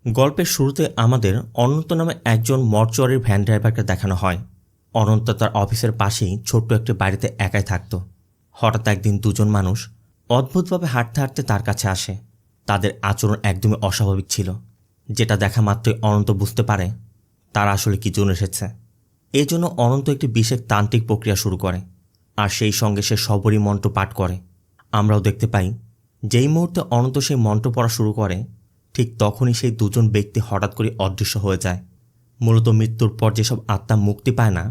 গল্পের শুরুতে আমাদের অনন্ত নামে একজন মর্চুয়ারির ভ্যান ড্রাইভারকে দেখানো হয়। অনন্ত তার অফিসের পাশেই ছোট্ট একটি বাড়িতে একাই থাকত। হঠাৎ একদিন দুজন মানুষ অদ্ভুতভাবে হাঁটতে হাঁটতে তার কাছে আসে। তাদের আচরণ একদমই অস্বাভাবিক ছিল, যেটা দেখা মাত্রই অনন্ত বুঝতে পারে তারা আসলে কি জন্য এসেছে। এই জন্য অনন্ত একটি বিশেষ তান্ত্রিক প্রক্রিয়া শুরু করে, আর সেই সঙ্গে সে সবরই মন্ত্র পাঠ করে। আমরাও দেখতে পাই যেই মুহূর্তে অনন্ত সেই মন্ত্র পড়া শুরু করে, ঠিক তখনই সেই দুজন ব্যক্তি হঠাৎ করে অদৃশ্য হয়ে যায়। মূলত মৃত্যুর পর যেসব আত্মা মুক্তি পায় না,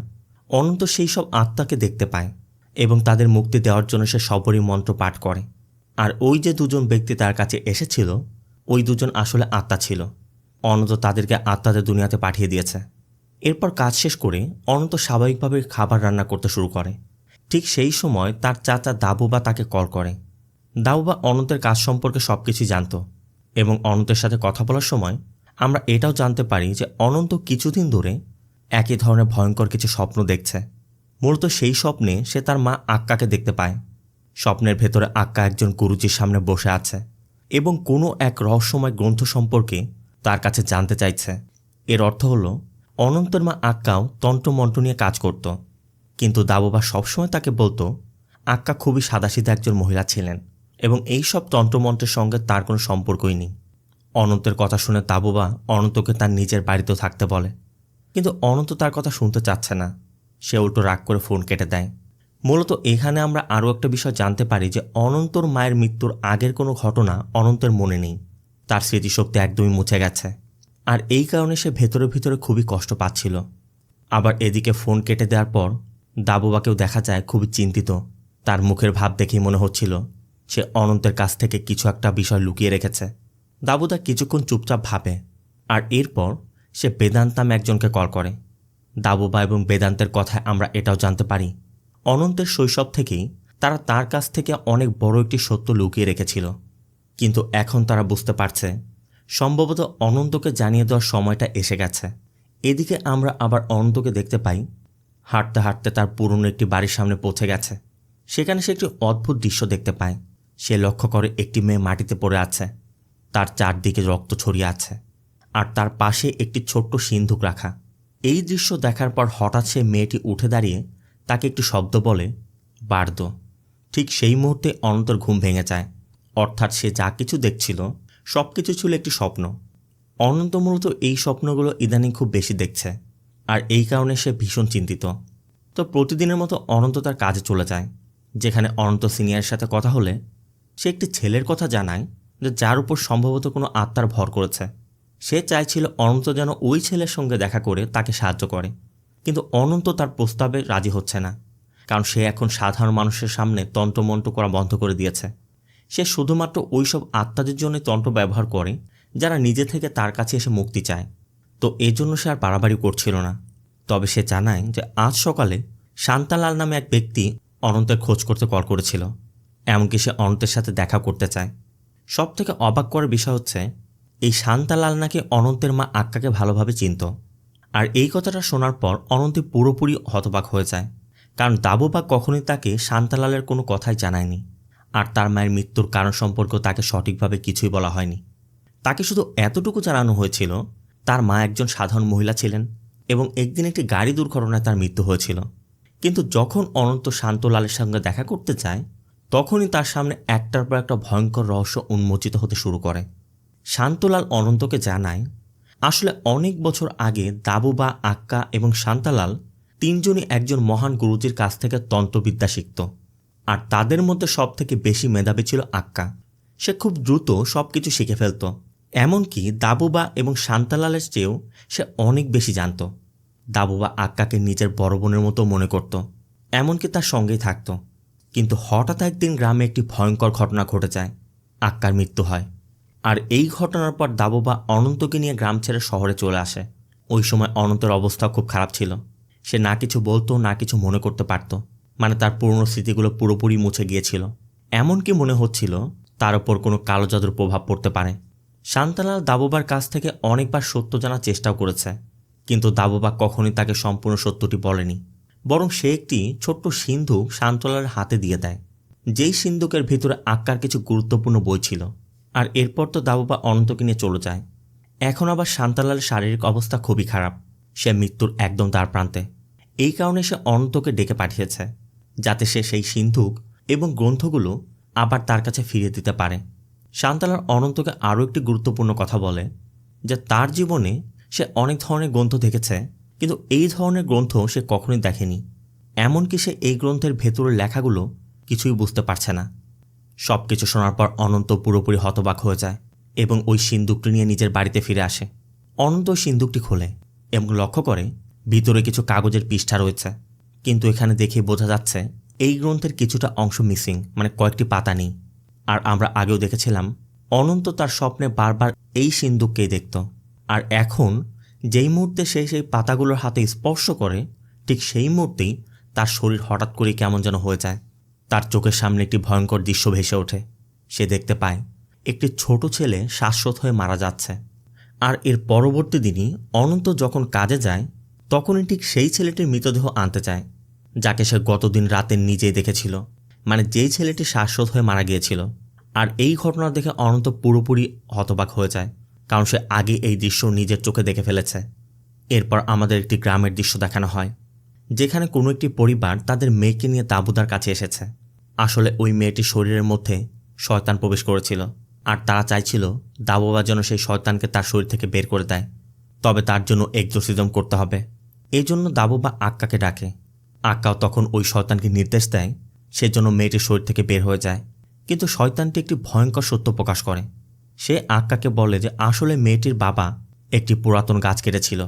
অনন্ত সেই সব আত্মাকে দেখতে পায় এবং তাদের মুক্তি দেওয়ার জন্য সে সবরই মন্ত্র পাঠ করে। আর ওই যে দুজন ব্যক্তি তার কাছে এসেছিল, ওই দুজন আসলে আত্মা ছিল। অনন্ত তাদেরকে আত্মাদের দুনিয়াতে পাঠিয়ে দিয়েছে। এরপর কাজ শেষ করে অনন্ত স্বাভাবিকভাবে খাবার রান্না করতে শুরু করে। ঠিক সেই সময় তার চাচা দাবুবা তাকে কল করে। দাবুবা অনন্তের কাজ সম্পর্কে সব কিছুই জানত এবং অনন্তের সাথে কথা বলার সময় আমরা এটাও জানতে পারি যে অনন্ত কিছুদিন ধরে একই ধরনের ভয়ঙ্কর কিছু স্বপ্ন দেখছে। মূলত সেই স্বপ্নে সে তার মা আক্কাকে দেখতে পায়। স্বপ্নের ভেতরে আক্কা একজন গুরুজির সামনে বসে আছে এবং কোনো এক রহস্যময় গ্রন্থ সম্পর্কে তার কাছে জানতে চাইছে। এর অর্থ হলো অনন্তের মা আক্কাও তন্ত্রমন্ত্র নিয়ে কাজ করত, কিন্তু দাবুবা সবসময় তাকে বলতো আক্কা খুবই সাদাসিধা একজন মহিলা ছিলেন এবং এই সব তন্ত্রমন্ত্রের সঙ্গে তার কোনো সম্পর্কই নেই। অনন্তের কথা শুনে দাবুবা অনন্তকে তার নিজের বাড়িতেও থাকতে বলে, কিন্তু অনন্ত তার কথা শুনতে চাচ্ছে না। সে উল্টো রাগ করে ফোন কেটে দেয়। মূলত এখানে আমরা আরও একটা বিষয় জানতে পারি যে অনন্তর মায়ের মৃত্যুর আগের কোনো ঘটনা অনন্তের মনে নেই। তার স্মৃতিশক্তি একদমই মুছে গেছে, আর এই কারণে সে ভেতরে ভেতরে খুবই কষ্ট পাচ্ছিল। আবার এদিকে ফোন কেটে দেওয়ার পর দাবুবাকেও দেখা যায় খুবই চিন্তিত। তার মুখের ভাব দেখেই মনে হচ্ছিল সে অনন্তের কাছ থেকে কিছু একটা বিষয় লুকিয়ে রেখেছে। দাবুদা কিছুক্ষণ চুপচাপ ভাবে, আর এরপর সে বেদান্ত নামে একজনকে কল করে। দাবুবা এবং বেদান্তের কথায় আমরা এটাও জানতে পারি অনন্তের শৈশব থেকেই তারা তার কাছ থেকে অনেক বড় একটি সত্য লুকিয়ে রেখেছিল, কিন্তু এখন তারা বুঝতে পারছে সম্ভবত অনন্তকে জানিয়ে দেওয়ার সময়টা এসে গেছে। এদিকে আমরা আবার অনন্তকে দেখতে পাই হাঁটতে হাঁটতে তার পুরনো একটি বাড়ির সামনে পৌঁছে গেছে। সেখানে সে একটি অদ্ভুত দৃশ্য দেখতে পায়। সে লক্ষ্য করে একটি মেয়ে মাটিতে পড়ে আছে, তার চারদিকে রক্ত ছড়িয়ে আছে, আর তার পাশে একটি ছোট্ট সিন্ধুক রাখা। এই দৃশ্য দেখার পর হঠাৎ সে মেয়েটি উঠে দাঁড়িয়ে তাকে একটি শব্দ বলে, বার্দ। ঠিক সেই মুহূর্তে অনন্তর ঘুম ভেঙে যায়। অর্থাৎ সে যা কিছু দেখছিল সব কিছু ছিল একটি স্বপ্ন। অনন্ত মূলত এই স্বপ্নগুলো ইদানিং খুব বেশি দেখছে, আর এই কারণে সে ভীষণ চিন্তিত। তো প্রতিদিনের মতো অনন্ত তার কাজে চলে যায়, যেখানে অনন্ত সিনিয়রের সাথে কথা হলে সে একটি ছেলের কথা জানায় যে যার উপর সম্ভবত কোনো আত্মার ভর করেছে। সে চাইছিল অনন্ত যেন ওই ছেলের সঙ্গে দেখা করে তাকে সাহায্য করে, কিন্তু অনন্ত তার প্রস্তাবে রাজি হচ্ছে না, কারণ সে এখন সাধারণ মানুষের সামনে তন্ত্রমন্ত্র করা বন্ধ করে দিয়েছে। সে শুধুমাত্র ওই সব আত্মাদের জন্য তন্ত্র ব্যবহার করে যারা নিজে থেকে তার কাছে এসে মুক্তি চায়। তো এজন্য সে আর বাড়াবাড়ি করছিল না। তবে সে জানায় যে আজ সকালে শান্তালাল নামে এক ব্যক্তি অনন্তের খোঁজ করতে কল করেছিল, এমনকি সে অনন্তের সাথে দেখা করতে চায়। সব থেকে অবাক করার বিষয় হচ্ছে এই শান্তালাল নাকি অনন্তের মা আক্কাকে ভালোভাবে চিনত। আর এই কথাটা শোনার পর অনন্ত পুরোপুরি হতবাক হয়ে যায়, কারণ দাবুবা কখনোই তাকে শান্তালালের কোনো কথাই জানায়নি, আর তার মায়ের মৃত্যুর কারণ সম্পর্কেও তাকে সঠিকভাবে কিছুই বলা হয়নি। তাকে শুধু এতটুকু জানানো হয়েছিল তার মা একজন সাধারণ মহিলা ছিলেন এবং একদিন একটি গাড়ি দুর্ঘটনায় তার মৃত্যু হয়েছিল। কিন্তু যখন অনন্ত শান্তলালের সঙ্গে দেখা করতে চায়, তখনই তার সামনে একটার পর একটা ভয়ঙ্কর রহস্য উন্মোচিত হতে শুরু করে। শান্তলাল অনন্তকে জানায় আসলে অনেক বছর আগে দাবুবা, আক্কা এবং শান্তালাল তিনজনই একজন মহান গুরুজির কাছ থেকে তন্ত্রবিদ্যা শিখত, আর তাদের মধ্যে সব থেকে বেশি মেধাবী ছিল আক্কা। সে খুব দ্রুত সব কিছু শিখে ফেলত, এমনকি দাবুবা এবং শান্তালালের চেয়েও সে অনেক বেশি জানত। দাবুবা আক্কাকে নিজের বড় বোনের মতো মনে করত, এমনকি তার সঙ্গেই থাকত। কিন্তু হঠাৎ একদিন গ্রামে একটি ভয়ঙ্কর ঘটনা ঘটে যায়। আক্কার মৃত্যু হয়, আর এই ঘটনার পর দাবুবা অনন্তকে নিয়ে গ্রাম ছেড়ে শহরে চলে আসে। ওই সময় অনন্তের অবস্থা খুব খারাপ ছিল। সে না কিছু বলতো, না কিছু মনে করতে পারত। মানে তার পুরনো স্মৃতিগুলো পুরোপুরি মুছে গিয়েছিল। এমনকি মনে হচ্ছিল তার ওপর কোনো কালো জাদুর প্রভাব পড়তে পারে। শান্তালাল দাবুবার কাছ থেকে অনেকবার সত্য জানার চেষ্টাও করেছে, কিন্তু দাবুবা কখনোই তাকে সম্পূর্ণ সত্যটি বলেনি। বরং সে একটি ছোট্ট সিন্ধুক শান্তলালের হাতে দিয়ে দেয়, যেই সিন্ধুকের ভিতরে আক্কার কিছু গুরুত্বপূর্ণ বই ছিল। আর এরপর তো দাবুবা অনন্তকে নিয়ে চলে যায়। এখন আবার শান্তালালের শারীরিক অবস্থা খুবই খারাপ। সে মৃত্যুর একদম দ্বার প্রান্তে। এই কারণে সে অনন্তকে ডেকে পাঠিয়েছে, যাতে সে সেই সিন্ধুক এবং গ্রন্থগুলো আবার তার কাছে ফিরিয়ে দিতে পারে। শান্তালাল অনন্তকে আরও একটি গুরুত্বপূর্ণ কথা বলে যে তার জীবনে সে অনেক ধরনের গ্রন্থ দেখেছে, কিন্তু এই ধরনের গ্রন্থ সে কখনোই দেখেনি। এমনকি সে এই গ্রন্থের ভেতরের লেখাগুলো কিছুই বুঝতে পারছে না। সব কিছু শোনার পর অনন্ত পুরোপুরি হতবাক হয়ে যায় এবং ওই সিন্দুকটি নিয়ে নিজের বাড়িতে ফিরে আসে। অনন্ত ওই সিন্দুকটি খোলে এবং লক্ষ্য করে ভিতরে কিছু কাগজের পৃষ্ঠা রয়েছে, কিন্তু এখানে দেখে বোঝা যাচ্ছে এই গ্রন্থের কিছুটা অংশ মিসিং, মানে কয়েকটি পাতা নেই। আর আমরা আগেও দেখেছিলাম অনন্ত তার স্বপ্নে বারবার এই সিন্দুককেই দেখত। আর এখন যেই মুহূর্তে সে সেই পাতাগুলোর হাতে স্পর্শ করে, ঠিক সেই মুহূর্তেই তার শরীর হঠাৎ করে কেমন যেন হয়ে যায়। তার চোখের সামনে একটি ভয়ঙ্কর দৃশ্য ভেসে ওঠে। সে দেখতে পায় একটি ছোট ছেলে শ্বাসরোধ হয়ে মারা যাচ্ছে। আর এর পরবর্তী দিনই অনন্ত যখন কাজে যায়, তখনই ঠিক সেই ছেলেটির মৃতদেহ আনতে চায়, যাকে সে গতদিন রাতে নিজেই দেখেছিল, মানে যেই ছেলেটি শ্বাসরোধ হয়ে মারা গিয়েছিল। আর এই ঘটনা দেখে অনন্ত পুরোপুরি হতবাক হয়ে যায়, কারণ সে আগে এই দৃশ্য নিজের চোখে দেখে ফেলেছে। এরপর আমাদের একটি গ্রামের দৃশ্য দেখানো হয়, যেখানে কোনো একটি পরিবার তাদের মেয়েকে নিয়ে দাবুদার কাছে এসেছে। আসলে ওই মেয়েটির শরীরের মধ্যে শয়তান প্রবেশ করেছিল, আর তারা চাইছিল দাবুবা যেন সেই শয়তানকে তার শরীর থেকে বের করে দেয়। তবে তার জন্য এক্সোরসিজম করতে হবে। এই জন্য দাবুবা আক্কাকে ডাকে। আক্কাও তখন ওই শয়তানকে নির্দেশ দেয় সেজন্য মেয়েটির শরীর থেকে বের হয়ে যায়। কিন্তু শয়তানটি একটি ভয়ঙ্কর সত্য প্রকাশ করে। সে আক্কাকে বলে যে আসলে মেয়েটির বাবা একটি পুরাতন গাছ কেটেছিল,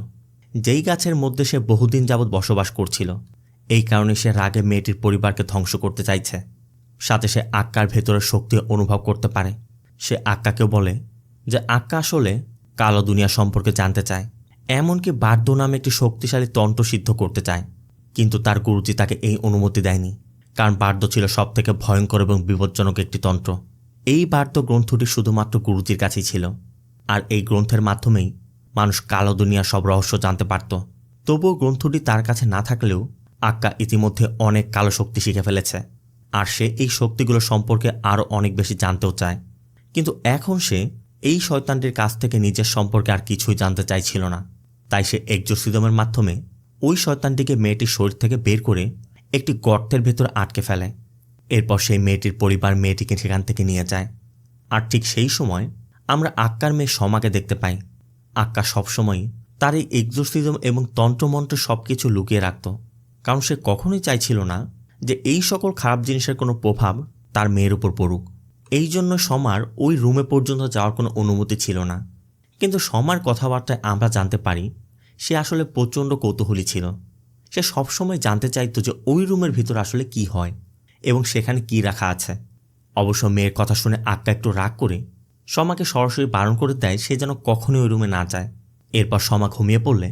যেই গাছের মধ্যে সে বহুদিন যাবৎ বসবাস করছিল। এই কারণে সে রাগে মেয়েটির পরিবারকে ধ্বংস করতে চাইছে। সাথে সে আক্কার ভেতরের শক্তি অনুভব করতে পারে। সে আক্কাকেও বলে যে আক্কা আসলে কালো দুনিয়া সম্পর্কে জানতে চায়, এমনকি বার্দ নামে একটি শক্তিশালী তন্ত্র সিদ্ধ করতে চায়। কিন্তু তার গুরুজি তাকে এই অনুমতি দেয়নি, কারণ বার্দ ছিল সবথেকে ভয়ঙ্কর এবং বিপজ্জনক একটি তন্ত্র। এই বার্দ গ্রন্থটি শুধুমাত্র গুরুজির কাছেই ছিল, আর এই গ্রন্থের মাধ্যমেই মানুষ কালো দুনিয়ার সব রহস্য জানতে পারত। তবুও গ্রন্থটি তার কাছে না থাকলেও আক্কা ইতিমধ্যে অনেক কালো শক্তি শিখে ফেলেছে, আর সে এই শক্তিগুলো সম্পর্কে আরও অনেক বেশি জানতেও চায়। কিন্তু এখন সে এই শয়তানটির কাছ থেকে নিজের সম্পর্কে আর কিছুই জানতে চাইছিল না। তাই সে এক্সোরসিজমের মাধ্যমে ওই শয়তানটিকে মেয়েটির শরীর থেকে বের করে একটি গর্তের ভেতর আটকে ফেলে। এরপর সেই মেয়েটির পরিবার মেয়েটিকে সেখান থেকে নিয়ে যায়। আর ঠিক সেই সময় আমরা আক্কার মেয়ে সমাকে দেখতে পাই। আক্কা সবসময় তার এই এক্সোরসিজম এবং তন্ত্রমন্ত্র সব কিছু লুকিয়ে রাখত, কারণ সে কখনোই চাইছিল না যে এই সকল খারাপ জিনিসের কোনো প্রভাব তার মেয়ের উপর পড়ুক। এই জন্য সমার ওই রুমে পর্যন্ত যাওয়ার কোনো অনুমতি ছিল না। কিন্তু সমার কথাবার্তায় আমরা জানতে পারি সে আসলে প্রচণ্ড কৌতূহলী ছিল। সে সবসময় জানতে চাইতো যে ওই রুমের ভিতর আসলে কি হয় এবং সেখানে কি রাখা আছে। অবশ্য মেয়ের কথা শুনে আক্কা একটু রাগ করে সমাকে সরাসরি বারণ করে দেয় সে যেন কখনোই ওই রুমে না যায়। এরপর সমা ঘুমিয়ে পড়লে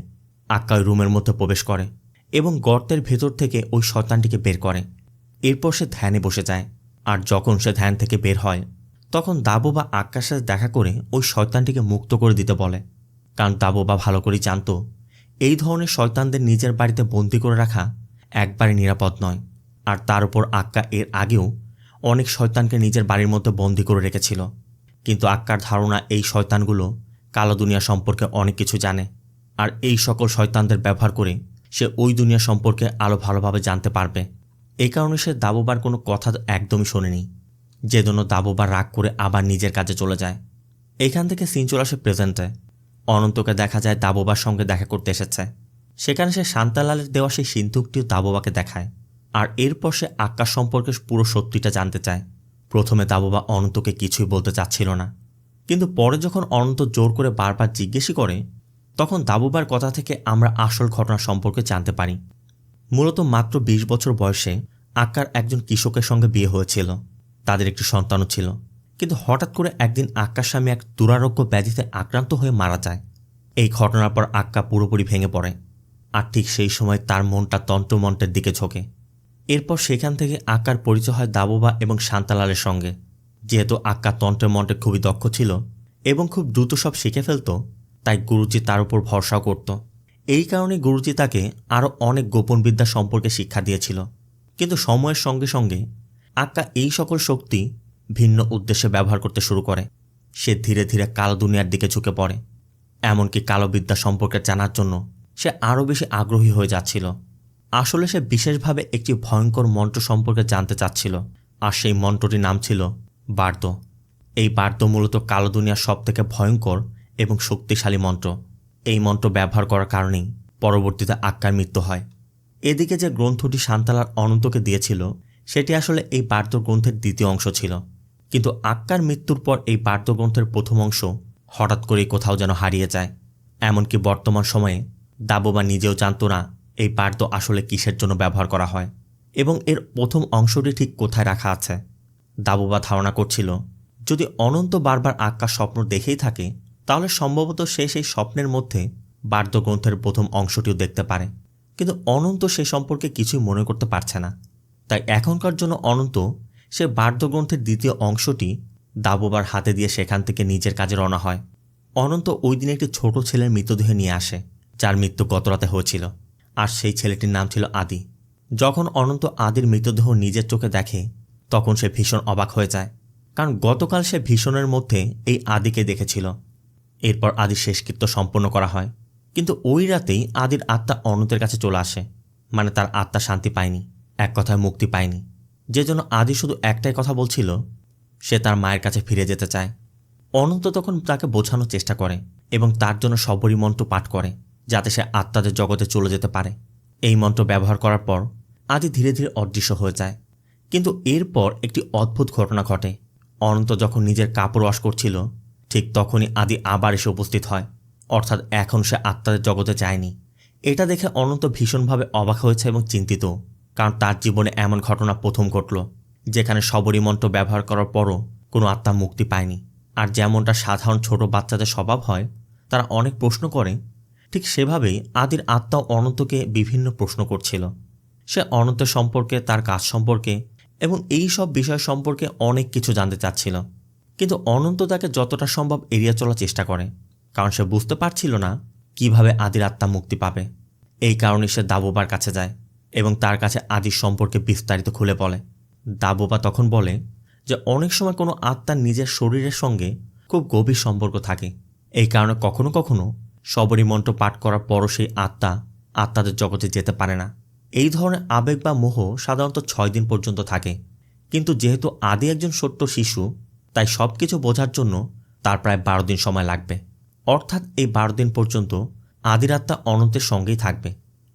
আক্কা ওই রুমের মধ্যে প্রবেশ করে এবং গর্তের ভেতর থেকে ওই শয়তানটিকে বের করে। এরপর সে ধ্যানে বসে যায়। আর যখন সে ধ্যান থেকে বের হয়, তখন দাবোবা আক্কার সাথে দেখা করে ওই শয়তানটিকে মুক্ত করে দিতে বলে, কারণ দাবোবা ভালো করেই জানত এই ধরনের শয়তানদের নিজের বাড়িতে বন্দি করে রাখা একবারে নিরাপদ নয়। আর তার উপর আক্কা এর আগেও অনেক শয়তানকে নিজের বাড়ির মধ্যে বন্দি করে রেখেছিল। কিন্তু আক্কার ধারণা এই শয়তানগুলো কালো দুনিয়া সম্পর্কে অনেক কিছু জানে, আর এই সকল শয়তানদের ব্যবহার করে সে ওই দুনিয়া সম্পর্কে আরও ভালোভাবে জানতে পারবে। এই কারণে সে দাবোবার কোনো কথা একদমই শোনেনি, যে জন্য দাবোবা রাগ করে আবার নিজের কাজে চলে যায়। এখান থেকে সিন চলে আসে প্রেজেন্টে। অনন্তকে দেখা যায় দাবোবার সঙ্গে দেখা করতে এসেছে। সেখানে সে শান্তালালের দেওয়া সেই সিন্ধুকটিও দাবোবাকে দেখায়। আর এরপর সে আক্কার সম্পর্কে পুরো সত্যিটা জানতে চায়। প্রথমে দাবোবা অনন্তকে কিছুই বলতে চাচ্ছিল না, কিন্তু পরে যখন অনন্ত জোর করে বারবার জিজ্ঞেসই করে, তখন দাবোবার কথা থেকে আমরা আসল ঘটনা সম্পর্কে জানতে পারি। মূলত মাত্র 20 বছর বয়সে আক্কার একজন কৃষকের সঙ্গে বিয়ে হয়েছিল। তাদের একটি সন্তানও ছিল। কিন্তু হঠাৎ করে একদিন আক্কার স্বামী এক দুরারোগ্য ব্যাধিতে আক্রান্ত হয়ে মারা যায়। এই ঘটনার পর আক্কা পুরোপুরি ভেঙে পড়ে, আর ঠিক সেই সময় তার মনটা তন্ত্রমন্ত্রের দিকে ঝোঁকে। এরপর সেখান থেকে আক্কার পরিচয় হয় দাবোবা এবং শান্তালালের সঙ্গে। যেহেতু আক্কা তন্ত্রমন্ত্রে খুবই দক্ষ ছিল এবং খুব দ্রুত সব শিখে ফেলত, তাই গুরুজি তার উপর ভরসাও করত। এই কারণে গুরুজি তাকে আরও অনেক গোপন বিদ্যা সম্পর্কে শিক্ষা দিয়েছিল। কিন্তু সময়ের সঙ্গে সঙ্গে আক্কা এই সকল শক্তি ভিন্ন উদ্দেশ্যে ব্যবহার করতে শুরু করে। সে ধীরে ধীরে কালো দুনিয়ার দিকে ঝুঁকে পড়ে। এমনকি কালো বিদ্যা সম্পর্কে জানার জন্য সে আরও বেশি আগ্রহী হয়ে যাচ্ছিল। আসলে সে বিশেষভাবে একটি ভয়ঙ্কর মন্ত্র সম্পর্কে জানতে চাচ্ছিল, আর সেই মন্ত্রটির নাম ছিল বার্দ। এই বার্দ মূলত কালো দুনিয়ার সবথেকে ভয়ঙ্কর এবং শক্তিশালী মন্ত্র। এই মন্ত্র ব্যবহার করার কারণেই পরবর্তীতে আক্কার মৃত্যু হয়। এদিকে যে গ্রন্থটি শান্তালার অনন্তকে দিয়েছিল সেটি আসলে এই বার্দ গ্রন্থের দ্বিতীয় অংশ ছিল, কিন্তু আক্কার মৃত্যুর পর এই বার্দ গ্রন্থের প্রথম অংশ হঠাৎ করেই কোথাও যেন হারিয়ে যায়। এমনকি বর্তমান সময়ে দাবোবা নিজেও জানত না এই বার্দ আসলে কিসের জন্য ব্যবহার করা হয় এবং এর প্রথম অংশটি ঠিক কোথায় রাখা আছে। দাবোবা ধারণা করছিল যদি অনন্ত বারবার আক্কার স্বপ্ন দেখেই থাকে তাহলে সম্ভবত সে সেই স্বপ্নের মধ্যে বার্দ গ্রন্থের প্রথম অংশটিও দেখতে পারে, কিন্তু অনন্ত সে সম্পর্কে কিছুই মনে করতে পারছে না। তাই এখনকার জন্য অনন্ত সে বার্দ গ্রন্থের দ্বিতীয় অংশটি দাবোবার হাতে দিয়ে সেখান থেকে নিজের কাজে রওনা হয়। অনন্ত ওই দিন একটি ছোট ছেলের মৃতদেহ নিয়ে আসে, যার মৃত্যু গতরাতে হয়েছিল, আর সেই ছেলেটির নাম ছিল আদি। যখন অনন্ত আদির মৃতদেহ নিজের চোখে দেখে তখন সে ভীষণ অবাক হয়ে যায়, কারণ গতকাল সে ভীষণের মধ্যে এই আদিকে দেখেছিল। এরপর আদির শেষকৃত্য সম্পন্ন করা হয়, কিন্তু ওই রাতেই আদির আত্মা অনন্তের কাছে চলে আসে। মানে তার আত্মা শান্তি পায়নি, এক কথায় মুক্তি পায়নি, যে জন্য আদি শুধু একটাই কথা বলছিল, সে তার মায়ের কাছে ফিরে যেতে চায়। অনন্ত তখন তাকে বোঝানোর চেষ্টা করে এবং তার জন্য শবরী মন্ত্র পাঠ করে যাতে সে আত্মাদের জগতে চলে যেতে পারে। এই মন্ত্র ব্যবহার করার পর আদি ধীরে ধীরে অদৃশ্য হয়ে যায়। কিন্তু এরপর একটি অদ্ভুত ঘটনা ঘটে। অনন্ত যখন নিজের কাপড় ওয়াশ করছিল ঠিক তখনই আদি আবার এসে উপস্থিত হয়, অর্থাৎ এখন সে আত্মাদের জগতে যায়নি। এটা দেখে অনন্ত ভীষণভাবে অবাক হয়েছে এবং চিন্তিত, কারণ তার জীবনে এমন ঘটনা প্রথম ঘটল যেখানে শবরী মন্ত্র ব্যবহার করার পরও কোনো আত্মা মুক্তি পায়নি। আর যেমনটা সাধারণ ছোট বাচ্চাদের স্বভাব হয়, তারা অনেক প্রশ্ন করে, ঠিক সেভাবেই আদির আত্মাও অনন্তকে বিভিন্ন প্রশ্ন করছিল। সে অনন্তের সম্পর্কে, তার কাজ সম্পর্কে এবং এই সব বিষয় সম্পর্কে অনেক কিছু জানতে চাচ্ছিল, কিন্তু অনন্ত তাকে যতটা সম্ভব এড়িয়ে চলার চেষ্টা করে, কারণ সে বুঝতে পারছিল না কিভাবে আদির আত্মা মুক্তি পাবে। এই কারণে সে দাবোবার কাছে যায় এবং তার কাছে আদির সম্পর্কে বিস্তারিত খুলে বলে। দাবোবা তখন বলে যে অনেক সময় কোনো আত্মার নিজের শরীরের সঙ্গে খুব গভীর সম্পর্ক থাকে, এই কারণে কখনো কখনো শবরী মন্ত্র পাঠ করার পরও সেই আত্মা আত্মাদের জগতে যেতে পারে না। এই ধরনের আবেগ বা মোহ সাধারণত 6 দিন পর্যন্ত থাকে, কিন্তু যেহেতু আদি একজন ছোট্ট শিশু, তাই সব কিছু বোঝার জন্য তার প্রায় 12 দিন সময় লাগবে। অর্থাৎ এই 12 দিন পর্যন্ত আদির আত্মা অনন্তের সঙ্গেই থাকবে।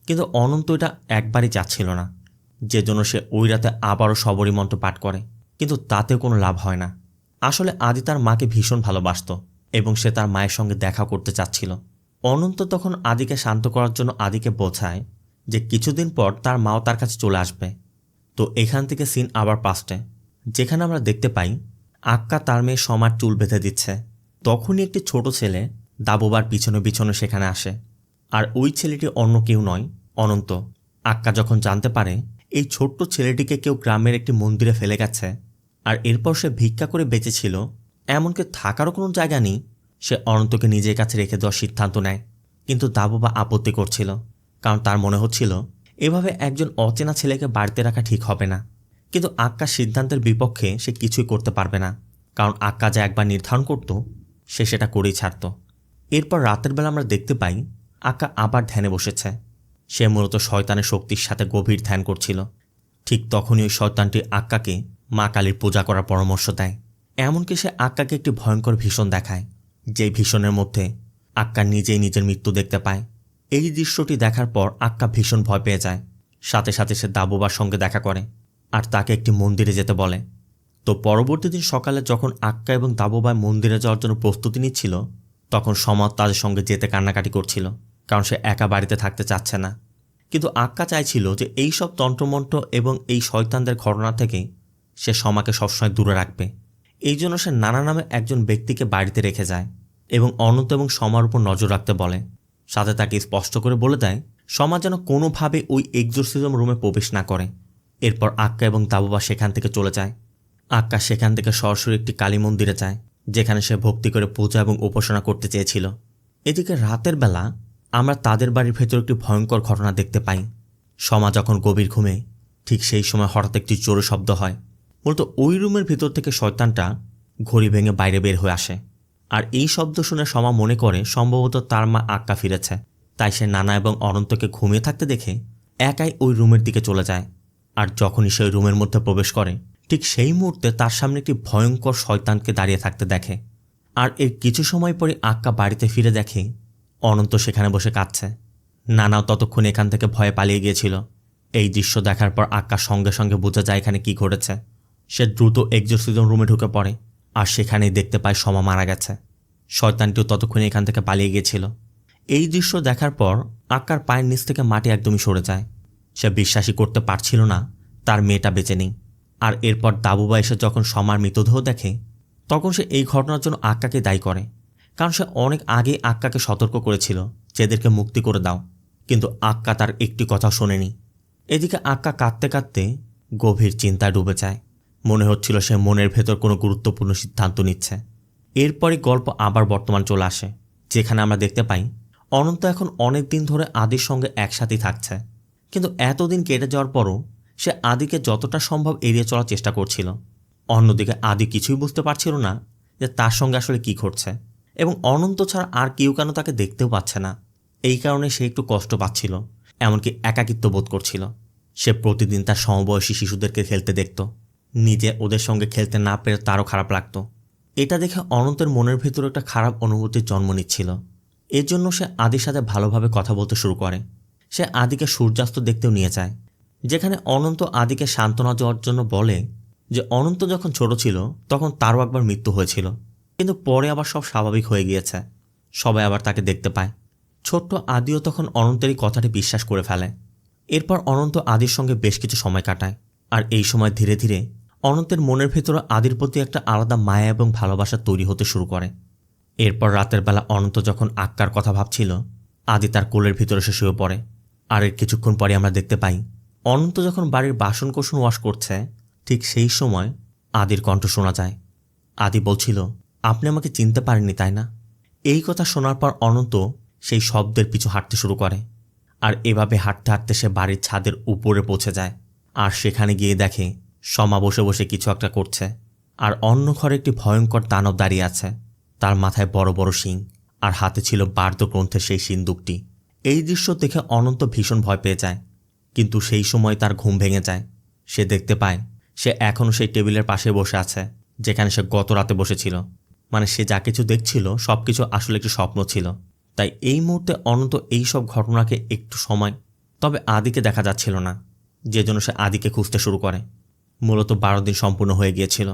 কিন্তু অনন্ত এটা একবারই যাচ্ছিল না, যে জন্য সে ওই রাতে আবারও শবরী মন্ত্র পাঠ করে, কিন্তু তাতেও কোনো লাভ হয় না। আসলে আদি তার মাকে ভীষণ ভালোবাসত এবং সে তার মায়ের সঙ্গে দেখা করতে চাচ্ছিল। অনন্ত তখন আদিকে শান্ত করার জন্য আদিকে বোঝায় যে কিছুদিন পর তার মাও তার কাছে চলে আসবে। তো এখান থেকে সিন আবার পাস্টে, যেখানে আমরা দেখতে পাই আক্কা তার মেয়ে সমার চুল বেঁধে দিচ্ছে। তখনই একটি ছোট ছেলে দাবোবার পিছনে পিছনে সেখানে আসে, আর ওই ছেলেটি অন্য কেউ নয়, অনন্ত। আক্কা যখন জানতে পারে এই ছোট্ট ছেলেটিকে কেউ গ্রামের একটি মন্দিরে ফেলে গেছে, আর এরপর সে ভিক্ষা করে বেঁচেছিল, এমনকি থাকারও কোনো জায়গা নেই, সে অনন্তকে নিজের কাছে রেখে দেওয়ার সিদ্ধান্ত নেয়। কিন্তু দাবোবা আপত্তি করছিল, কারণ তার মনে হচ্ছিল এভাবে একজন অচেনা ছেলেকে বাড়িতে রাখা ঠিক হবে না। কিন্তু আক্কার সিদ্ধান্তের বিপক্ষে সে কিছুই করতে পারবে না, কারণ আক্কা যা একবার নির্ধারণ করত সে সেটা করেই ছাড়ত। এরপর রাতের বেলা আমরা দেখতে পাই আক্কা আবার ধ্যানে বসেছে। সে মূলত শয়তানের শক্তির সাথে গভীর ধ্যান করছিল। ঠিক তখনই ওই শয়তানটি আক্কাকে মা কালীর পূজা করার পরামর্শ দেয়। এমনকি সে আক্কাকে একটি ভয়ঙ্কর ভীষণ দেখায়, যেই ভীষণের মধ্যে আক্কা নিজেই নিজের মৃত্যু দেখতে পায়। এই দৃশ্যটি দেখার পর আক্কা ভীষণ ভয় পেয়ে যায়। সাথে সাথে সে দাবোবার সঙ্গে দেখা করে আর তাকে একটি মন্দিরে যেতে বলে। তো পরবর্তী দিন সকালে যখন আক্কা এবং দাবোবা মন্দিরে যাওয়ার জন্য প্রস্তুতি নিচ্ছিল, তখন সমাজ তাদের সঙ্গে যেতে কান্নাকাটি করছিল, কারণ সে একা বাড়িতে থাকতে চাচ্ছে না। কিন্তু আক্কা চাইছিল যে এই সব তন্ত্রমন্ত্র এবং এই শয়তানদের ঘটনা থেকে সে সমাকে সবসময় দূরে রাখবে। এই জন্য সে নানা নামে একজন ব্যক্তিকে বাড়িতে রেখে যায় এবং অনন্ত এবং সমার উপর নজর রাখতে বলে। সাথে তাকে স্পষ্ট করে বলে দেয় সমা যেন কোনোভাবে ওই এক্সোরসিজম রুমে প্রবেশ না করে। এরপর আক্কা এবং দাবোবা সেখান থেকে চলে যায়। আক্কা সেখান থেকে সরাসরি একটি কালী মন্দিরে যায়, যেখানে সে ভক্তি করে পূজা এবং উপাসনা করতে চেয়েছিল। এদিকে রাতের বেলা আমরা তাদের বাড়ির ভেতর একটি ভয়ঙ্কর ঘটনা দেখতে পাই। সমা যখন গভীর ঘুমে, ঠিক সেই সময় হঠাৎ একটি জোরে শব্দ হয়। মূলত ওই রুমের ভিতর থেকে শয়তানটা ঘড়ি ভেঙে বাইরে বের হয়ে আসে আর এই শব্দ শুনে সমা মনে করে সম্ভবত তার মা আক্কা ফিরেছে। তাই সে নানা এবং অনন্তকে ঘুমিয়ে থাকতে দেখে একাই ওই রুমের দিকে চলে যায়। আর যখনই সে রুমের মধ্যে প্রবেশ করে ঠিক সেই মুহূর্তে তার সামনে একটি ভয়ঙ্কর শয়তানকে দাঁড়িয়ে থাকতে দেখে। আর এর কিছু সময় পরে আক্কা বাড়িতে ফিরে দেখে অনন্ত সেখানে বসে কাঁদছে। নানাও ততক্ষণ এখান থেকে ভয়ে পালিয়ে গিয়েছিল। এই দৃশ্য দেখার পর আক্কা সঙ্গে সঙ্গে বোঝা যায় এখানে কি ঘটেছে। সে দ্রুত এক্সোরসিজম রুমে ঢুকে পড়ে আর সেখানেই দেখতে পায় সমা মারা গেছে। শয়তানটিও ততক্ষণে এখান থেকে পালিয়ে গিয়েছিল। এই দৃশ্য দেখার পর আক্কার পায়ের নিচ থেকে মাটি একদমই সরে যায়। সে বিশ্বাসই করতে পারছিল না তার মেয়েটা বেঁচে নেই। আর এরপর দাবুবা এসে যখন সমার মৃতদেহ দেখে তখন সে এই ঘটনার জন্য আক্কাকে দায়ী করে, কারণ সে অনেক আগে আক্কাকে সতর্ক করেছিল যে এদেরকে মুক্তি করে দাও, কিন্তু আক্কা তার একটি কথা শোনেনি। এদিকে আক্কা কাঁদতে কাঁদতে গভীর চিন্তায় ডুবে যায়। মনে হচ্ছিল সে মনের ভেতর কোনো গুরুত্বপূর্ণ সিদ্ধান্ত নিচ্ছে। এরপরই গল্প আবার বর্তমান চলে আসে, যেখানে আমরা দেখতে পাই অনন্ত এখন অনেক দিন ধরে আদির সঙ্গে একসাথেই থাকছে। কিন্তু এতদিন কেটে যাওয়ার পরও সে আদিকে যতটা সম্ভব এড়িয়ে চলার চেষ্টা করছিল। অন্যদিকে আদি কিছুই বুঝতে পারছিল না যে তার সঙ্গে আসলে কি ঘটছে, এবং অনন্ত ছাড়া আর কেউ কেন তাকে দেখতেও পাচ্ছে না। এই কারণে সে একটু কষ্ট পাচ্ছিল, এমনকি একাকিত্ব বোধ করছিল। সে প্রতিদিন তার সমবয়সী শিশুদেরকে খেলতে দেখত, নিজে ওদের সঙ্গে খেলতে না পেরে তারও খারাপ লাগত। এটা দেখে অনন্তের মনের ভেতরে একটা খারাপ অনুভূতির জন্ম নিচ্ছিল। এর জন্য সে আদির সাথে ভালোভাবে কথা বলতে শুরু করে। সে আদিকে সূর্যাস্ত দেখতেও নিয়ে যায়, যেখানে অনন্ত আদিকে সান্ত্বনা দেওয়ার জন্য বলে যে অনন্ত যখন ছোট ছিল তখন তারও একবার মৃত্যু হয়েছিল, কিন্তু পরে আবার সব স্বাভাবিক হয়ে গিয়েছে। সবাই আবার তাকে দেখতে পায়। ছোট্ট আদিও তখন অনন্তের এই কথাটি বিশ্বাস করে ফেলে। এরপর অনন্ত আদির সঙ্গে বেশ কিছু সময় কাটায়। আর এই সময় ধীরে ধীরে অনন্তের মনের ভেতরে আদির প্রতি একটা আলাদা মায়া এবং ভালোবাসা তৈরি হতে শুরু করে। এরপর রাতের বেলা অনন্ত যখন আক্কার কথা ভাবছিল, আদি তার কোলের ভিতরে সে শুয়ে পড়ে। আর এর কিছুক্ষণ পরে আমরা দেখতে পাই অনন্ত যখন বাড়ির বাসনকোসন ওয়াশ করছে, ঠিক সেই সময় আদির কণ্ঠ শোনা যায়। আদি বলছিল, আপনি আমাকে চিনতে পারেননি তাই না? এই কথা শোনার পর অনন্ত সেই শব্দের পিছু হাঁটতে শুরু করে। আর এভাবে হাঁটতে হাঁটতে সে বাড়ির ছাদের উপরে পৌঁছে যায়। আর সেখানে গিয়ে দেখে সমা বসে বসে কিছু একটা করছে। আর অন্য ঘরে একটি ভয়ঙ্কর দানব দাঁড়িয়ে আছে। তার মাথায় বড় বড় শিং, আর হাতে ছিল বার্ধ গ্রন্থের সেই সিন্দুকটি। এই দৃশ্য দেখে অনন্ত ভীষণ ভয় পেয়ে যায়, কিন্তু সেই সময় তার ঘুম ভেঙে যায়। সে দেখতে পায় সে এখনও সেই টেবিলের পাশে বসে আছে যেখানে সে গত রাতে বসেছিল। মানে সে যা কিছু দেখছিল সব কিছু আসলে একটি স্বপ্ন ছিল। তাই এই মুহূর্তে অনন্ত এই সব ঘটনাকে একটু সময়, তবে আদিকে দেখা যাচ্ছিল না, যে জন্য সে আদিকে খুঁজতে শুরু করে। মূলত 12 দিন সম্পূর্ণ হয়ে গিয়েছিল,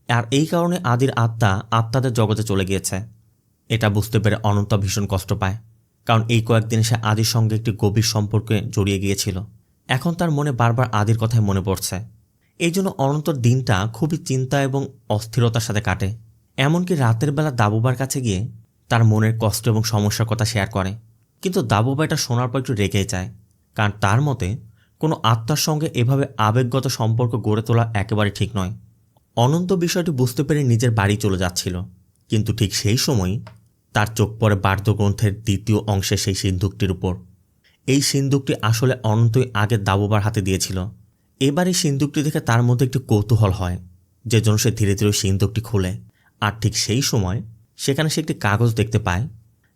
আর এই কারণে আদির আত্মা আত্মাদের জগতে চলে গিয়েছে। এটা বুঝতে পেরে অনন্ত ভীষণ কষ্ট পায়, কারণ এই কয়েকদিনে সে আদির সঙ্গে একটি গভীর সম্পর্কে জড়িয়ে গিয়েছিল। এখন তার মনে বারবার আদির কথাই মনে পড়ছে। এই জন্য অনন্তর দিনটা খুবই চিন্তা এবং অস্থিরতার সাথে কাটে। এমনকি রাতের বেলা দাবুবার কাছে গিয়ে তার মনের কষ্ট এবং সমস্যার কথা শেয়ার করে। কিন্তু দাবুবা এটা শোনার পর একটু রেগে যায়, কারণ তার মতে কোনো আত্মার সঙ্গে এভাবে আবেগগত সম্পর্ক গড়ে তোলা একেবারে ঠিক নয়। অনন্ত বিষয়টি বুঝতে পেরে নিজের বাড়ি চলে যাচ্ছিল, কিন্তু ঠিক সেই সময় তার চোখ পড়ে বার্ধ গ্রন্থের দ্বিতীয় অংশে সেই সিন্দুকটির উপর। এই সিন্দুকটি আসলে অনন্তই আগে দাবুবার হাতে দিয়েছিল। এবার এই সিন্দুকটি দেখে তার মধ্যে একটি কৌতূহল হয়, যে জন্য সে ধীরে ধীরে সিন্দুকটি খোলে। আর ঠিক সেই সময় সেখানে সে একটি কাগজ দেখতে পায়,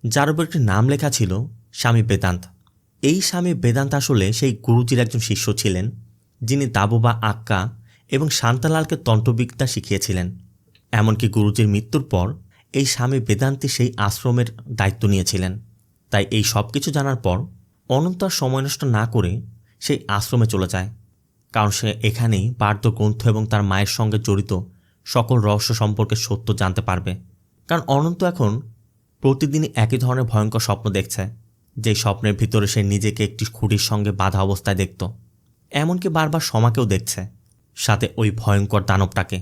যার উপর একটি নাম লেখা ছিল স্বামী বেদান্ত। এই স্বামী বেদান্ত আসলে সেই গুরুজির একজন শিষ্য ছিলেন, যিনি দাবুবা, আক্কা এবং শান্তালালকে তন্ত্রবিদ্যা শিখিয়েছিলেন। এমনকি গুরুজির মৃত্যুর পর এই স্বামী বেদান্তি সেই আশ্রমের দায়িত্ব নিয়েছিলেন। তাই এই সব কিছু জানার পর অনন্ত আর সময় নষ্ট না করে সেই আশ্রমে চলে যায়, কারণ সে এখানেই বার্ধ গ্রন্থ এবং তার মায়ের সঙ্গে জড়িত সকল রহস্য সম্পর্কে সত্য জানতে পারবে। কারণ অনন্ত এখন প্রতিদিনই একই ধরনের ভয়ঙ্কর স্বপ্ন দেখছে, যেই স্বপ্নের ভিতরে সে নিজেকে একটি খুঁটির সঙ্গে বাঁধা অবস্থায় দেখত। এমনকি বারবার সমাকেও দেখছে, সাথে ওই ভয়ঙ্কর দানবটাকে,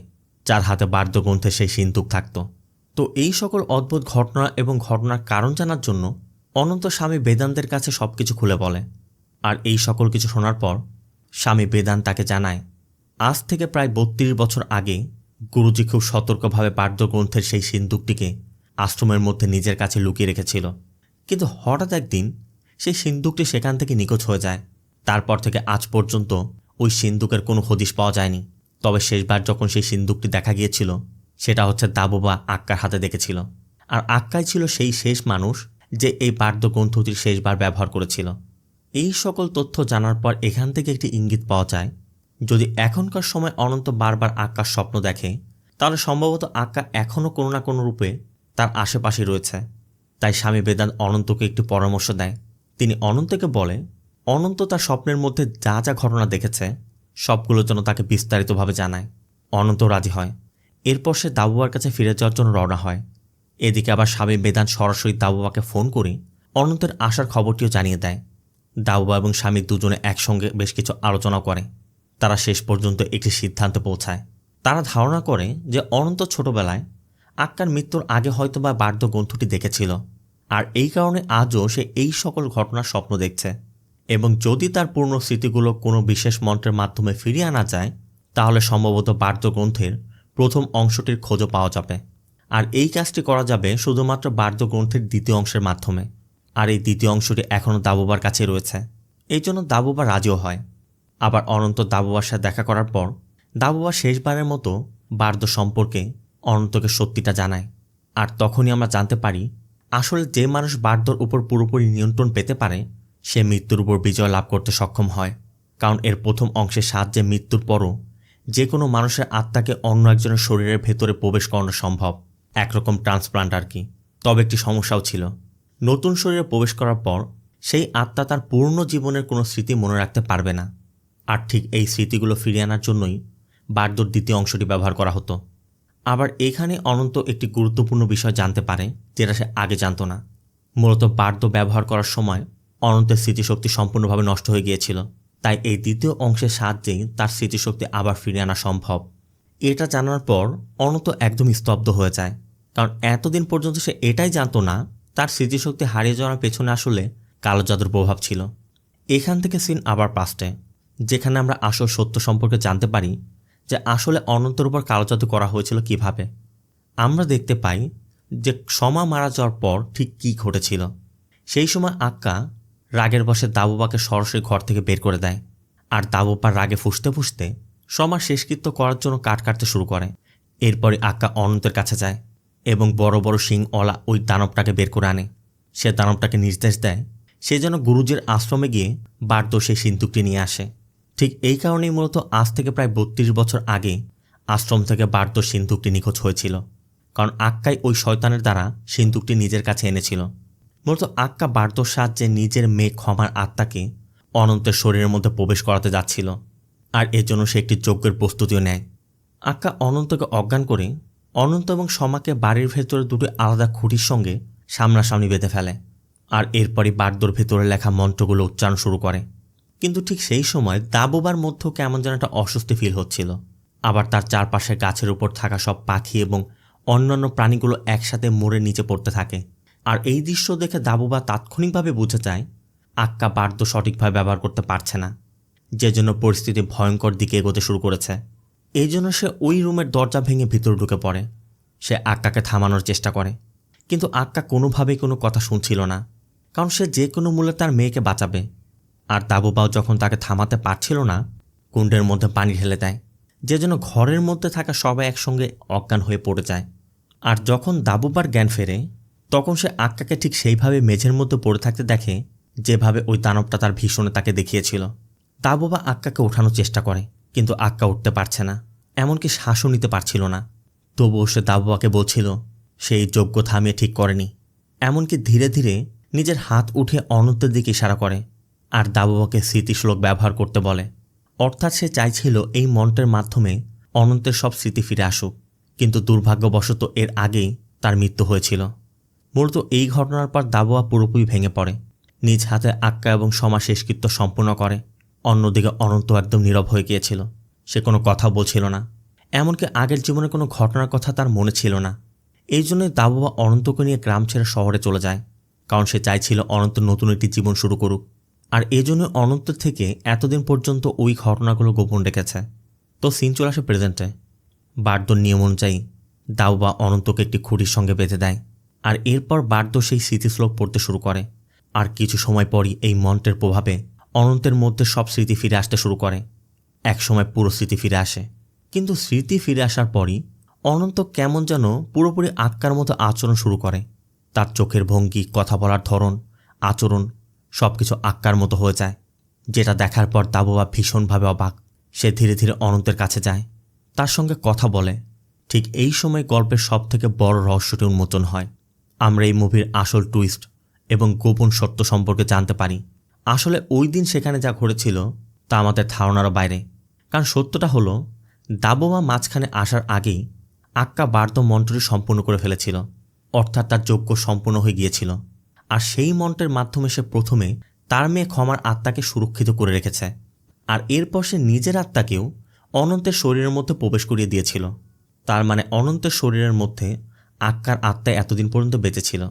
যার হাতে বার্ধ গ্রন্থে সেই সিন্দুক থাকত। তো এই সকল অদ্ভুত ঘটনা এবং ঘটনার কারণ জানার জন্য অনন্ত স্বামী বেদান্তের কাছে সব কিছু খুলে বলে। আর এই সকল কিছু শোনার পর স্বামী বেদান্ত তাকে জানায়, আজ থেকে প্রায় 32 বছর আগে গুরুজি খুব সতর্কভাবে বার্ধ গ্রন্থের সেই সিন্দুকটিকে আশ্রমের মধ্যে নিজের কাছে লুকিয়ে রেখেছিল। কিন্তু হঠাৎ একদিন সেই সিন্দুকটি সেখান থেকে নিখোঁজ হয়ে যায়। তারপর থেকে আজ পর্যন্ত ওই সিন্দুকের কোনো হদিশ পাওয়া যায়নি। তবে শেষবার যখন সেই সিন্দুকটি দেখা গিয়েছিল, সেটা হচ্ছে দাবুবা আক্কার হাতে দেখেছিল। আর আক্কাই ছিল সেই শেষ মানুষ যে এই বাদ্যগ্রন্থটি শেষবার ব্যবহার করেছিল। এই সকল তথ্য জানার পর এখান থেকে একটি ইঙ্গিত পাওয়া যায়, যদি এখনকার সময় অনন্ত বারবার আক্কার স্বপ্ন দেখে, তাহলে সম্ভবত আক্কা এখনও কোনো না কোনো রূপে তার আশেপাশে রয়েছে। তাই স্বামী বেদান্ত অনন্তকে একটি পরামর্শ দেয়। তিনি অনন্তকে বলে অনন্ত তার স্বপ্নের মধ্যে যা যা ঘটনা দেখেছে সবগুলোর জন্য তাকে বিস্তারিতভাবে জানায়। অনন্ত রাজি হয়। এরপর সে দাবুবার কাছে ফিরে যাওয়ার জন্য রওনা হয়। এদিকে আবার স্বামী বেদান্ত সরাসরি দাবুবাকে ফোন করে অনন্তের আসার খবরটিও জানিয়ে দেয়। দাবুবা এবং স্বামী দুজনে একসঙ্গে বেশ কিছু আলোচনা করে। তারা শেষ পর্যন্ত একটি সিদ্ধান্তে পৌঁছায়। তারা ধারণা করে যে অনন্ত ছোটবেলায় আক্কার মৃত্যুর আগে হয়তোবা বাদ্যগ্রন্থটি দেখেছিল, আর এই কারণে আজও সে এই সকল ঘটনার স্বপ্ন দেখছে। এবং যদি তার পূর্ণ স্মৃতিগুলো কোনো বিশেষ মন্ত্রের মাধ্যমে ফিরিয়ে আনা যায়, তাহলে সম্ভবত বাদ্যগ্রন্থের প্রথম অংশটির খোঁজও পাওয়া যাবে। আর এই কাজটি করা যাবে শুধুমাত্র বাদ্যগ্রন্থের দ্বিতীয় অংশের মাধ্যমে। আর এই দ্বিতীয় অংশটি এখনও দাবুবার কাছে রয়েছে। এই জন্য দাবুবা রাজিও হয়। আবার অনন্ত দাবুবার সাথে দেখা করার পর দাবুবা শেষবারের মতো বাদ্য সম্পর্কে অনন্তকে সত্যিটা জানায়। আর তখনই আমরা জানতে পারি আসলে যে মানুষ বাদ্যর উপর পুরোপুরি নিয়ন্ত্রণ পেতে পারে সে মৃত্যুর উপর বিজয় লাভ করতে সক্ষম হয়। কারণ এর প্রথম অংশের সাহায্যে মৃত্যুর পরও যে কোনো মানুষের আত্মাকে অন্য একজনের শরীরের ভেতরে প্রবেশ করানো সম্ভব, একরকম ট্রান্সপ্লান্ট আর কি। তবে একটি সমস্যাও ছিল, নতুন শরীরে প্রবেশ করার পর সেই আত্মা তার পূর্ণ জীবনের কোনো স্মৃতি মনে রাখতে পারবে না। আর ঠিক এই স্মৃতিগুলো ফিরিয়ে আনার জন্যই বাদ্যর দ্বিতীয় অংশটি ব্যবহার করা হতো। আবার এখানে অনন্ত একটি গুরুত্বপূর্ণ বিষয় জানতে পারে যেটা সে আগে জানত না। মূলত বাদ্য ব্যবহার করার সময় অনন্তের স্মৃতিশক্তি সম্পূর্ণভাবে নষ্ট হয়ে গিয়েছিল। তাই এই দ্বিতীয় অংশের সাহায্যেই তার স্মৃতিশক্তি আবার ফিরিয়ে আনা সম্ভব। এটা জানার পর অনন্ত একদম স্তব্ধ হয়ে যায়, কারণ এতদিন পর্যন্ত সে এটাই জানতো না তার স্মৃতিশক্তি হারিয়ে যাওয়ার পেছনে আসলে কালো জাদুর প্রভাব ছিল। এখান থেকে সিন আবার পাস্টে, যেখানে আমরা আসল সত্য সম্পর্কে জানতে পারি যে আসলে অনন্তের উপর কালো জাদু করা হয়েছিল কিভাবে। আমরা দেখতে পাই যে সমা মারা যাওয়ার পর ঠিক কী ঘটেছিল। সেই সময় আক্কা রাগের বশে দাবুবাকে সরাসরি ঘর থেকে বের করে দেয়। আর দাবুবা রাগে ফুঁসতে ফুঁসতে সমার শেষকৃত্য করার জন্য কাঠ কাটতে শুরু করে। এরপরে আক্কা অনন্তের কাছে যায় এবং বড় বড় শিংওয়ালা ওই দানবটাকে বের করে আনে। সে দানবটাকে নির্দেশ দেয় সে যেন গুরুজির আশ্রমে গিয়ে বাদ্য সেই সিন্দুকটি নিয়ে আসে। ঠিক এই কারণেই মূলত আজ থেকে প্রায় 32 বছর আগে আশ্রম থেকে বাদ্য সিন্দুকটি নিখোঁজ হয়েছিল, কারণ আক্কাই ওই শয়তানের দ্বারা সিন্দুকটি নিজের কাছে এনেছিল। মূলত আক্কা বাদ্যর সাহায্যে নিজের মেয়ে ক্ষমার আত্মাকে অনন্তের শরীরের মধ্যে প্রবেশ করাতে যাচ্ছিল, আর এর জন্য সে একটি যজ্ঞের প্রস্তুতিও নেয়। আক্কা অনন্তকে অজ্ঞান করে অনন্ত এবং সমাকে বাড়ির ভেতরে দুটি আলাদা খুঁটির সঙ্গে সামনাসামনি বেঁধে ফেলে। আর এরপরই বাদ্যর ভেতরে লেখা মন্ত্রগুলো উচ্চারণ শুরু করে। কিন্তু ঠিক সেই সময় দাবুবার মধ্যেও কেমন যেন একটা অস্বস্তি ফিল হচ্ছিল। আবার তার চারপাশে গাছের উপর থাকা সব পাখি এবং অন্যান্য প্রাণীগুলো একসাথে মরে নিচে পড়তে থাকে। আর এই দৃশ্য দেখে দাবুবা তাৎক্ষণিকভাবে বুঝে যায় আক্কা বাদ্য সঠিকভাবে ব্যবহার করতে পারছে না, যে জন্য পরিস্থিতি ভয়ঙ্কর দিকে এগোতে শুরু করেছে। এই জন্য সে ওই রুমের দরজা ভেঙে ভিতরে ঢুকে পড়ে। সে আক্কাকে থামানোর চেষ্টা করে, কিন্তু আক্কা কোনোভাবেই কোনো কথা শুনছিল না, কারণ সে যে কোনো মূল্যে তার মেয়েকে বাঁচাবে। আর দাবুবাও যখন তাকে থামাতে পারছিল না, কুণ্ডের মধ্যে পানি ঢেলে দেয়, যে জন্য ঘরের মধ্যে থাকা সবাই একসঙ্গে অজ্ঞান হয়ে পড়ে যায়। আর যখন দাবুবার জ্ঞান ফেরে তখন সে আক্কাকে ঠিক সেইভাবে মেঝের মধ্যে পড়ে থাকতে দেখে যেভাবে ওই দানবটা তার ভীষণে তাকে দেখিয়েছিল। দাবুবা আক্কাকে ওঠানোর চেষ্টা করে, কিন্তু আক্কা উঠতে পারছে না, এমনকি শ্বাসও নিতে পারছিল না। তবুও সে দাবুবাকে বলছিল সেই যজ্ঞ থামিয়ে ঠিক করেনি। এমনকি ধীরে ধীরে নিজের হাত উঠে অনন্তের দিকে ইশারা করে আর দাবুবাকে স্মৃতিশ্লোক ব্যবহার করতে বলে। অর্থাৎ সে চাইছিল এই মন্ত্রের মাধ্যমে অনন্তের সব স্মৃতি ফিরে আসুক, কিন্তু দুর্ভাগ্যবশত এর আগেই তার মৃত্যু হয়েছিল। মূলত এই ঘটনার পর দাবুয়া পুরোপুরি ভেঙে পড়ে, নিজ হাতে আক্কা এবং সমা শেষকৃত্য সম্পূর্ণ করে। অন্যদিকে অনন্ত একদম নীরব হয়ে গিয়েছিল, সে কোনো কথা বলছিল না, এমনকি আগের জীবনে কোনো ঘটনার কথা তার মনে ছিল না। এই জন্যই দাবুয়া অনন্তকে নিয়ে গ্রাম ছেড়ে শহরে চলে যায়, কারণ সে চাইছিল অনন্ত নতুন একটি জীবন শুরু করুক। আর এই জন্য অনন্ত থেকে এতদিন পর্যন্ত ওই ঘটনাগুলো গোপন রেখেছে। তো সিন চলে আসে প্রেজেন্টে। বাদ্যর নিয়ম অনুযায়ী দাবুয়া অনন্তকে একটি খুঁটির সঙ্গে বেঁধে দেয়, আর এরপর বাদ্য সেই স্মৃতিশ্লোক পড়তে শুরু করে। আর কিছু সময় পরই এই মন্ত্রের প্রভাবে অনন্তের মধ্যে সব স্মৃতি ফিরে আসতে শুরু করে। একসময় পুরো স্মৃতি ফিরে আসে, কিন্তু স্মৃতি ফিরে আসার পরই অনন্ত কেমন যেন পুরোপুরি আক্কার মতো আচরণ শুরু করে। তার চোখের ভঙ্গি, কথা বলার ধরন, আচরণ সব কিছু আক্কার মতো হয়ে যায়, যেটা দেখার পর দাবুবা ভীষণভাবে অবাক। সে ধীরে ধীরে অনন্তের কাছে যায়, তার সঙ্গে কথা বলে। ঠিক এই সময় গল্পের সবথেকে বড় রহস্যটি উন্মোচন হয়। আমরা এই মুভির আসল টুইস্ট এবং গোপন সত্য সম্পর্কে জানতে পারি। আসলে ওই দিন সেখানে যা ঘটেছিল তা আমাদের ধারণারও বাইরে। কারণ সত্যটা হলো, দাবোমা মাঝখানে আসার আগেই আক্কা বার্দ মন্ত্রটি সম্পূর্ণ করে ফেলেছিল, অর্থাৎ তার যজ্ঞ সম্পূর্ণ হয়ে গিয়েছিল। আর সেই মন্ত্রের মাধ্যমে সে প্রথমে তার মেয়ে ক্ষমার আত্মাকে সুরক্ষিত করে রেখেছে, আর এরপর সে নিজের আত্মাকেও অনন্তের শরীরের মধ্যে প্রবেশ করিয়ে দিয়েছিল। তার মানে অনন্তের শরীরের মধ্যে আক্কার আত্মা এতদিন পর্যন্ত বেঁচে ছিল।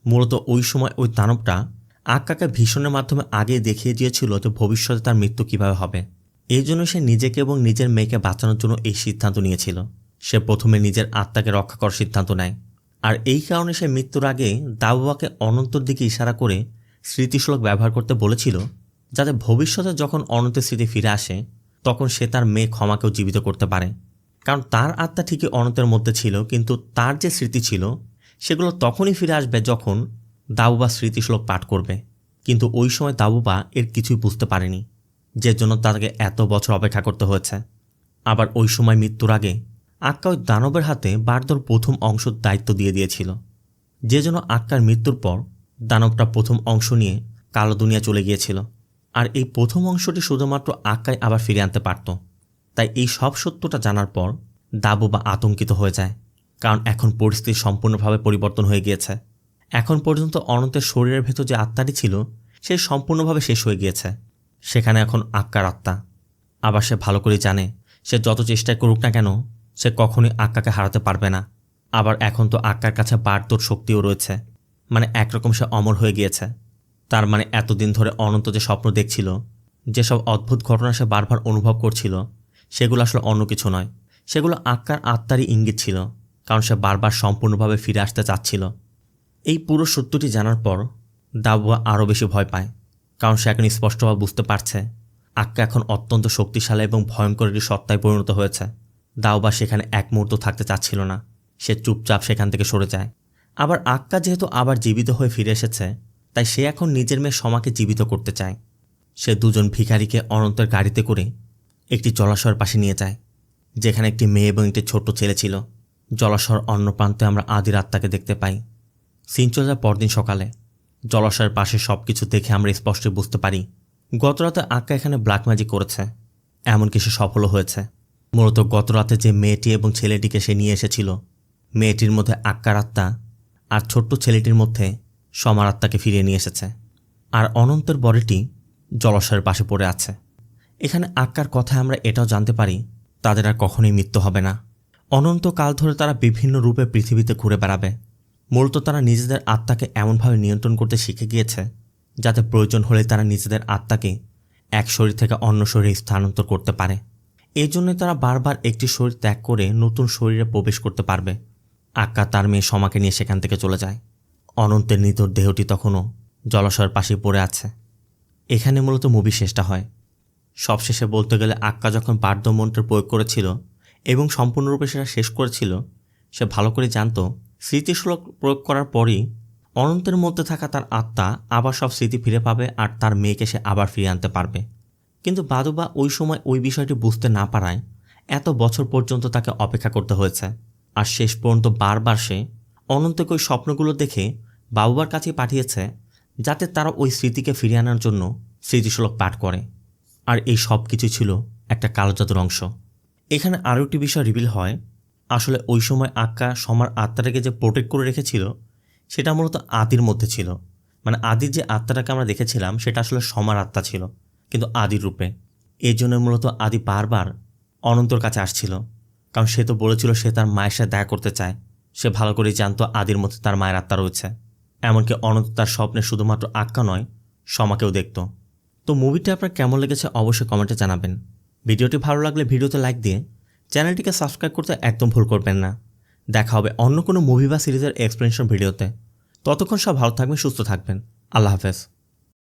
মূলত ওই সময় ওই দানবটা আক্কাকে ভীষণের মাধ্যমে আগে দেখিয়ে দিয়েছিল যে ভবিষ্যতে তার মৃত্যু কিভাবে হবে। এই জন্য সে নিজেকে এবং নিজের মেয়েকে বাঁচানোর জন্য এই সিদ্ধান্ত নিয়েছিল। সে প্রথমে নিজের আত্মাকে রক্ষা করার সিদ্ধান্ত নেয়, আর এই কারণে সে মৃত্যুর আগে দাবুবাকে অনন্তর দিকে ইশারা করে স্মৃতিশ্লোক ব্যবহার করতে বলেছিল, যাতে ভবিষ্যতে যখন অনন্তের স্মৃতি ফিরে আসে তখন সে তার মেয়ে ক্ষমাকেও জীবিত করতে পারে। কারণ তার আত্মা ঠিকই অনন্তের মধ্যে ছিল, কিন্তু তার যে স্মৃতি ছিল সেগুলো তখনই ফিরে আসবে যখন দাবুবা স্মৃতিশ্লোক পাঠ করবে। কিন্তু ওই সময় দাবুবা এর কিছুই বুঝতে পারেনি, যে জন্য তাকে এত বছর অপেক্ষা করতে হয়েছে। আবার ওই সময় মৃত্যুর আগে আক্কা ওই দানবের হাতে বার্দর প্রথম অংশের দায়িত্ব দিয়ে দিয়েছিল, যে জন্য আক্কার মৃত্যুর পর দানবটা প্রথম অংশ নিয়ে কালো দুনিয়া চলে গিয়েছিল। আর এই প্রথম অংশটি শুধুমাত্র আক্কাই আবার ফিরে আনতে পারত। তাই এই সব সত্যটা জানার পর দাবুবা আতঙ্কিত হয়ে যায়, কারণ এখন পরিস্থিতি সম্পূর্ণভাবে পরিবর্তন হয়ে গিয়েছে। এখন পর্যন্ত অনন্তের শরীরের ভেতর যে আত্মাটি ছিল সে সম্পূর্ণভাবে শেষ হয়ে গিয়েছে। সেখানে এখন আক্কার আত্মা। আবার সে ভালো করে জানে সে যত চেষ্টাই করুক না কেন সে কখনোই আক্কাকে হারাতে পারবে না। আবার এখন তো আক্কার কাছে বার্দর শক্তিও রয়েছে, মানে একরকম সে অমর হয়ে গিয়েছে। তার মানে এতদিন ধরে অনন্ত যে স্বপ্ন দেখছিল, যেসব অদ্ভুত ঘটনা সে বারবার অনুভব করছিল, সেগুলো আসলে অন্য কিছু নয়, সেগুলো আক্কার আত্মারই ইঙ্গিত ছিল, কারণ সে বারবার সম্পূর্ণভাবে ফিরে আসতে চাচ্ছিল। এই পুরো সত্যটি জানার পর দাবুয়া আরও বেশি ভয় পায়, কারণ সে এখন স্পষ্টভাবে বুঝতে পারছে আক্কা এখন অত্যন্ত শক্তিশালী এবং ভয়ঙ্কর একটি সত্তায় পরিণত হয়েছে। দাবুয়া সেখানে এক মুহূর্ত থাকতে চাচ্ছিল না, সে চুপচাপ সেখান থেকে সরে যায়। আবার আক্কা যেহেতু আবার জীবিত হয়ে ফিরে এসেছে, তাই সে এখন নিজের মেয়ে সমাকে জীবিত করতে চায়। সে দুজন ভিখারিকে অনন্তের গাড়িতে করে একটি জলাশয়ের পাশে নিয়ে যায়, যেখানে একটি মেয়ে এবং একটি ছোট্ট ছেলে ছিল। জলাশয়ের অন্য প্রান্তে আমরা আদির আত্মাকে দেখতে পাই। সিন চলে যায় পরদিন সকালে। জলাশয়ের পাশে সব কিছু দেখে আমরা স্পষ্টই বুঝতে পারি গতরাতে আক্কা এখানে ব্ল্যাক ম্যাজিক করেছে, এমনকি সে সফলও হয়েছে। মূলত গতরাতে যে মেয়েটি এবং ছেলেটিকে সে নিয়ে এসেছিল, মেয়েটির মধ্যে আক্কার আত্মা আর ছোট্ট ছেলেটির মধ্যে সমার আত্মাকে ফিরিয়ে নিয়ে এসেছে। আর অনন্তের বডিটি জলাশয়ের পাশে পড়ে আছে। এখানে আক্কার কথায় আমরা এটাও জানতে পারি তাদের আর কখনোই মৃত্যু হবে না। অনন্তকাল ধরে তারা বিভিন্ন রূপে পৃথিবীতে ঘুরে বেড়াবে। মূলত তারা নিজেদের আত্মাকে এমনভাবে নিয়ন্ত্রণ করতে শিখে গিয়েছে যাতে প্রয়োজন হলে তারা নিজেদের আত্মাকে এক শরীর থেকে অন্য শরীরে স্থানান্তর করতে পারে। এই জন্যই তারা বারবার একটি শরীর ত্যাগ করে নতুন শরীরে প্রবেশ করতে পারবে। আক্কা তার মেয়ে সমাকে নিয়ে সেখান থেকে চলে যায়। অনন্তের নিতর দেহটি তখনও জলাশয়ের পাশে পড়ে আছে। এখানে মূলত মুভি শেষটা হয়। সবশেষে বলতে গেলে আক্কা যখন বার্দ মন্ত্রের প্রয়োগ করেছিল এবং সম্পূর্ণরূপে সেটা শেষ করেছিল, সে ভালো করে জানত স্মৃতিশ্লোক প্রয়োগ করার পরই অনন্তের মধ্যে থাকা তার আত্মা আবার সব স্মৃতি ফিরে পাবে আর তার মেয়েকে সে আবার ফিরিয়ে আনতে পারবে। কিন্তু বাদুবা ওই সময় ওই বিষয়টি বুঝতে না পারায় এত বছর পর্যন্ত তাকে অপেক্ষা করতে হয়েছে। আর শেষ পর্যন্ত বারবার সে অনন্তকে ওই স্বপ্নগুলো দেখে বাবুবার কাছে পাঠিয়েছে, যাতে তারা ওই স্মৃতিকে ফিরিয়ে আনার জন্য স্মৃতিশ্লোক পাঠ করে। আর এই সব কিছু ছিল একটা কালো জাদুর অংশ। এখানে আরও একটি বিষয় রিভিল হয়, আসলে ওই সময় আক্কা সমার আত্মাটাকে যে প্রোটেক্ট করে রেখেছিল সেটা মূলত আদির মধ্যে ছিল। মানে আদির যে আত্মাটাকে আমরা দেখেছিলাম সেটা আসলে সমার আত্মা ছিল, কিন্তু আদির রূপে। এই জন্য মূলত আদি বারবার অনন্তর কাছে আসছিল, কারণ সে তো বলেছিল সে তার মায়ের সাথে দেখা করতে চায়। সে ভালো করেই জানতো আদির মধ্যে তার মায়ের আত্মা রয়েছে। এমনকি অনন্ত তার স্বপ্নে শুধুমাত্র আক্কা নয়, সমাকেও দেখত। তো মুভিটা আপনার কেমন লেগেছে অবশ্যই কমেন্টে জানাবেন। ভিডিওটি ভালো লাগলে ভিডিওতে লাইক দিয়ে চ্যানেলটিকে সাবস্ক্রাইব করতে একদম ভুল করবেন না। দেখা হবে অন্য কোনো মুভি বা সিরিজের এক্সপ্লেনেশন ভিডিওতে। ততক্ষণ সব ভালো থাকবেন, সুস্থ থাকবেন। আল্লাহ হাফেজ।